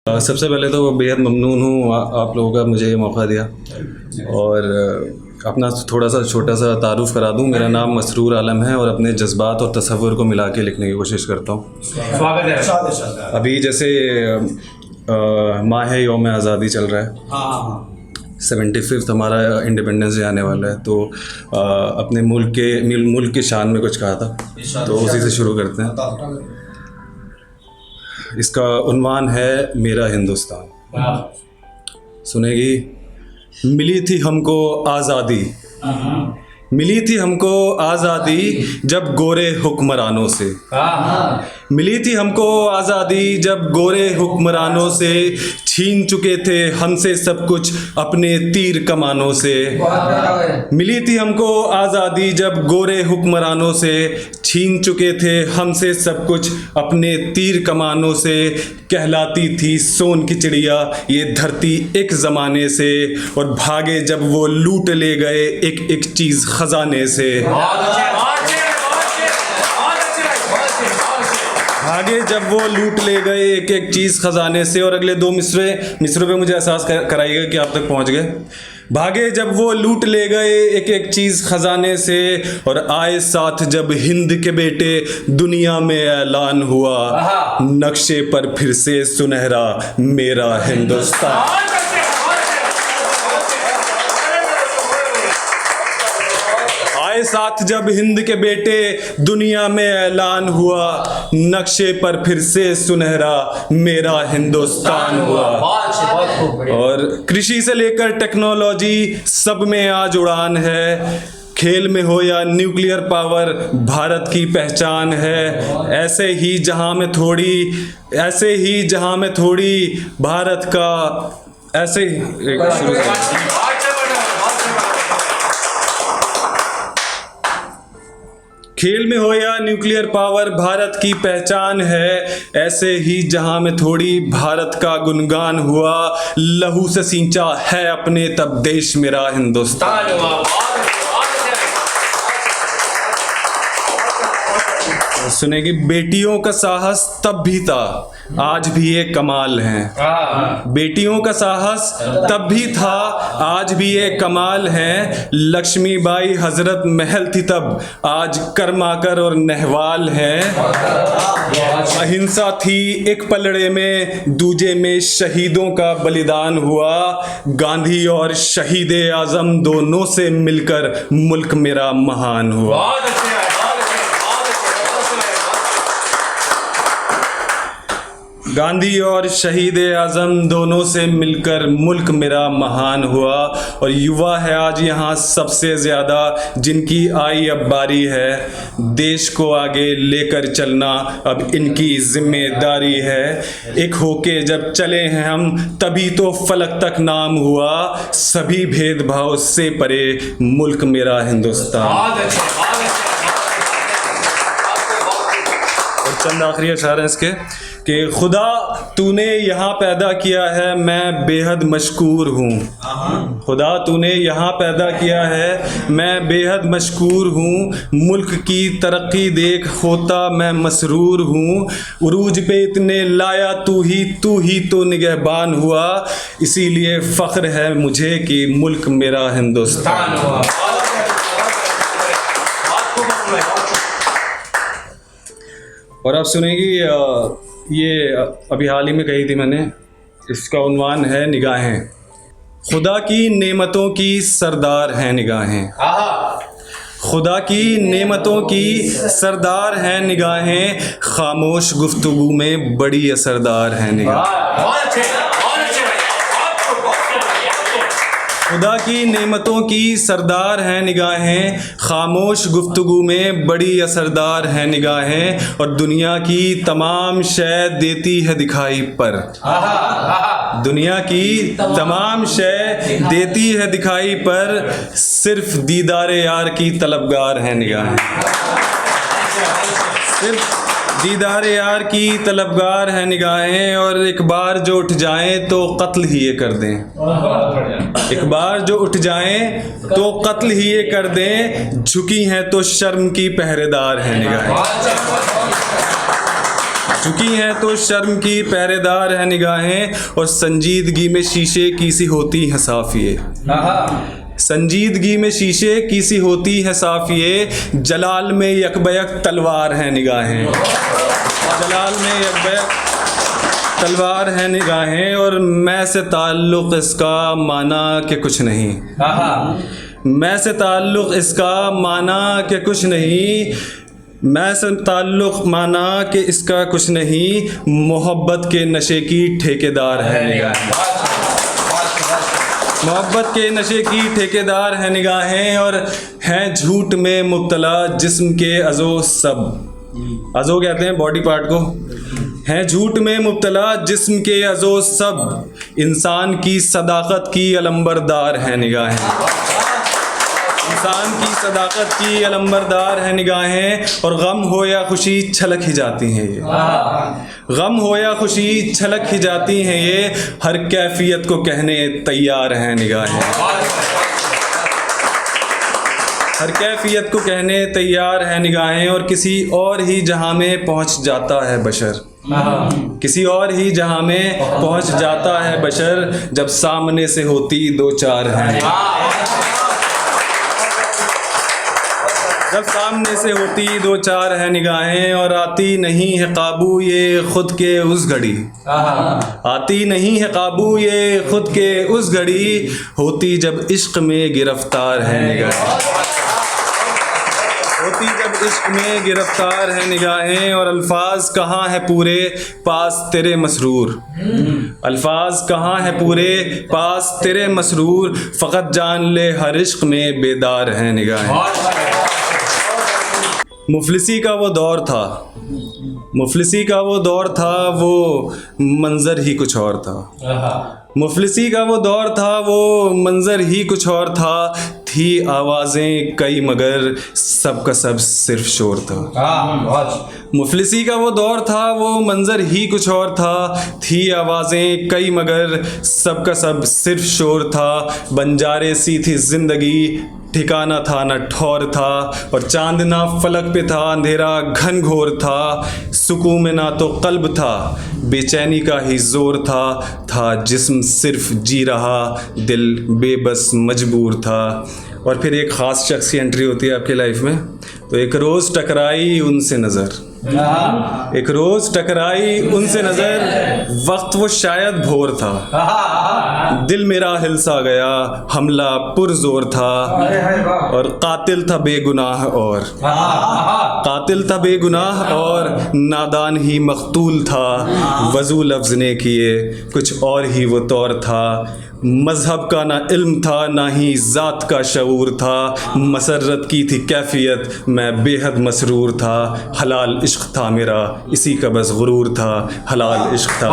सबसे पहले तो बेहद ममनून हूँ आप लोगों का मुझे ये मौका दिया और अपना थोड़ा सा छोटा सा तारुफ करा दूँ। मेरा नाम मसरूर आलम है और अपने जज्बात और तसव्वुर को मिला के लिखने की कोशिश करता हूँ। स्वागत है। अभी जैसे माह यौम आज़ादी चल रहा है, 75th हमारा इंडिपेंडेंस डे आने वाला है, तो अपने मुल्क के शान में कुछ कहा था, तो उसी से शुरू करते हैं। इसका उन्वान है मेरा हिंदुस्तान। सुनेगी। मिली थी हमको आज़ादी, मिली थी हमको आज़ादी जब गोरे हुक्मरानों से, मिली थी हमको आज़ादी जब गोरे हुक्मरानों से छीन चुके थे हमसे सब कुछ अपने तीर कमानों से। मिली थी हमको आज़ादी जब गोरे हुक्मरानों से छीन चुके थे हमसे सब कुछ अपने तीर कमानों से। कहलाती थी सोन की चिड़िया ये धरती एक ज़माने से, और भागे जब वो लूट ले गए एक एक चीज़ खजाने से। भागे जब वो लूट ले गए एक एक चीज़ खजाने से। और अगले दो मिसरों पे मुझे एहसास कराइएगा कि आप तक पहुंच गए। भागे जब वो लूट ले गए एक एक चीज़ खजाने से, और आए साथ जब हिंद के बेटे दुनिया में ऐलान हुआ, नक्शे पर फिर से सुनहरा मेरा हिंदुस्तान। आए साथ जब हिंद के बेटे दुनिया में ऐलान हुआ, नक्शे पर फिर से सुनहरा मेरा हिंदुस्तान हुआ। और कृषि से लेकर टेक्नोलॉजी सब में आज उड़ान है, खेल में हो या न्यूक्लियर पावर भारत की पहचान है। ऐसे ही जहां में थोड़ी भारत का खेल में हो या न्यूक्लियर पावर भारत की पहचान है। ऐसे ही जहां में थोड़ी भारत का गुणगान हुआ, लहू से सींचा है अपने तब देश मेरा हिंदुस्तान। सुनेगी। बेटियों का साहस तब भी था आज भी ये कमाल है, बेटियों का साहस तब भी था आज भी ये कमाल है। लक्ष्मीबाई हजरत महल थी तब आज कर्माकर और नेहवाल है। अहिंसा थी एक पलड़े में दूजे में शहीदों का बलिदान हुआ, गांधी और शहीद आजम दोनों से मिलकर मुल्क मेरा महान हुआ। गांधी और शहीद आज़म दोनों से मिलकर मुल्क मेरा महान हुआ। और युवा है आज यहाँ सबसे ज़्यादा जिनकी आई अब बारी है, देश को आगे लेकर चलना अब इनकी जिम्मेदारी है। एक होके जब चले हैं हम तभी तो फलक तक नाम हुआ, सभी भेदभाव से परे मुल्क मेरा हिंदुस्तान। और चंद आखिरी अशार हैं इसके कि खुदा तूने यहाँ पैदा किया है मैं बेहद मशकूर हूँ। खुदा तूने यहाँ पैदा किया है मैं बेहद मशकूर हूँ। मुल्क की तरक्की देख होता मैं मसरूर हूँ। उरूज पे इतने लाया तू ही तो निगहबान हुआ, इसीलिए फ़ख्र है मुझे कि मुल्क मेरा हिंदुस्तान हुआ। और आप सुनेगी। ये अभी हाल ही में कही थी मैंने, इसका उन्वान है निगाहें। खुदा की नेमतों की सरदार हैं निगाहें, खुदा की नेमतों की सरदार हैं निगाहें, खामोश गुफ्तगू में बड़ी असरदार हैं निगाहें। खुदा की नेमतों की सरदार हैं निगाहें, खामोश गुफ्तगू में बड़ी असरदार हैं निगाहें। और दुनिया की तमाम शय देती है दिखाई पर, दुनिया की तमाम शय देती है दिखाई पर, सिर्फ दीदारे यार की तलबगार हैं निगाहें। सिर्फ दीदारे यार की तलबगार है निगाहें। और एक बार जो उठ जाएं तो कत्ल ही ये कर दें, एक बार जो उठ जाएं तो कत्ल ही ये कर दें, झुकी हैं तो शर्म की पहरेदार है निगाहें। झुकी हैं तो शर्म की पहरेदार है निगाहें, और संजीदगी में शीशे की सी होती हैं साफिए। संजीदगी में शीशे की सी होती है साफिए, जलाल में यकबयक तलवार है निगाहें। जलाल में यकबयक तलवार है निगाहें, और मैं से ताल्लुक़ इसका माना कि कुछ नहीं। मैं से ताल्लुक़ इसका माना कि कुछ नहीं, मैं से ताल्लुक़ माना कि इसका कुछ नहीं, मोहब्बत के नशे की ठेकेदार है निगाहें। मोहब्बत के नशे की ठेकेदार है निगाहें, और हैं झूठ में मुब्तला जिस्म के अज़ो सब। अज़ो कहते हैं बॉडी पार्ट को। हैं झूठ में मुब्तला जिस्म के अज़ो सब, इंसान की सदाकत की अलंबरदार है निगाहें। इंसान की सदाकत की अलंबरदार है निगाहें, और गम हो या खुशी छलक ही जाती हैं ये। गम हो या खुशी छलक ही जाती हैं ये, हर कैफियत को कहने तैयार हैं निगाहें। हर कैफियत को कहने तैयार है निगाहें, और किसी और ही जहां में पहुंच जाता है बशर। किसी और ही जहां में पहुंच जाता है बशर, जब सामने से होती दो चार हैं। जब सामने से होती दो चार है निगाहें, और आती नहीं है काबू ये खुद के उस घड़ी। आती नहीं है काबू ये खुद के उस घड़ी, होती जब इश्क में गिरफ्तार है निगाहें। होती जब इश्क में गिरफ्तार है निगाहें, और अल्फाज कहाँ है पूरे पास तेरे मसरूर। अल्फाज कहाँ है पूरे पास तेरे मसरूर, फ़कत जान ले हर इश्क में बेदार है निगाहें। मुफलिसी का वो दौर था, मुफलिसी का वो दौर था, वो मंज़र ही कुछ और था। मुफलिसी का वो दौर था, वो मंज़र ही कुछ और था, थी आवाज़ें कई मगर सबका सब सिर्फ शोर था। मुफलिसी का वो दौर था, वो मंज़र ही कुछ और था, थी आवाज़ें कई मगर सबका सब सिर्फ शोर था। बंजारे सी थी ज़िंदगी, ठिकाना था न ठौर था, और चांदना फलक पे था, अंधेरा घन घोर था। सुकून में ना तो कल्ब था, बेचैनी का ही जोर था जिस्म सिर्फ जी रहा, दिल बेबस मजबूर था। और फिर एक ख़ास शख्स की एंट्री होती है आपकी लाइफ में। तो एक रोज़ टकराई उनसे नज़र, एक रोज़ टकराई उनसे नज़र, वक्त वो शायद भोर था, दिल मेरा हिल सा गया, हमला पुरजोर था, और कातिल था बेगुनाह, और कातिल था बेगुनाह, और नादान ही मख्तूल था। वज़ू लफ्ज़ ने किए कुछ और ही वो तौर था, मज़हब का ना इल्म था ना ही ज़ात का शऊर था, मसरत की थी कैफियत मैं बेहद मसरूर था, हलाल इश्क था मेरा इसी का बस गुरूर था, हलाल इश्क था।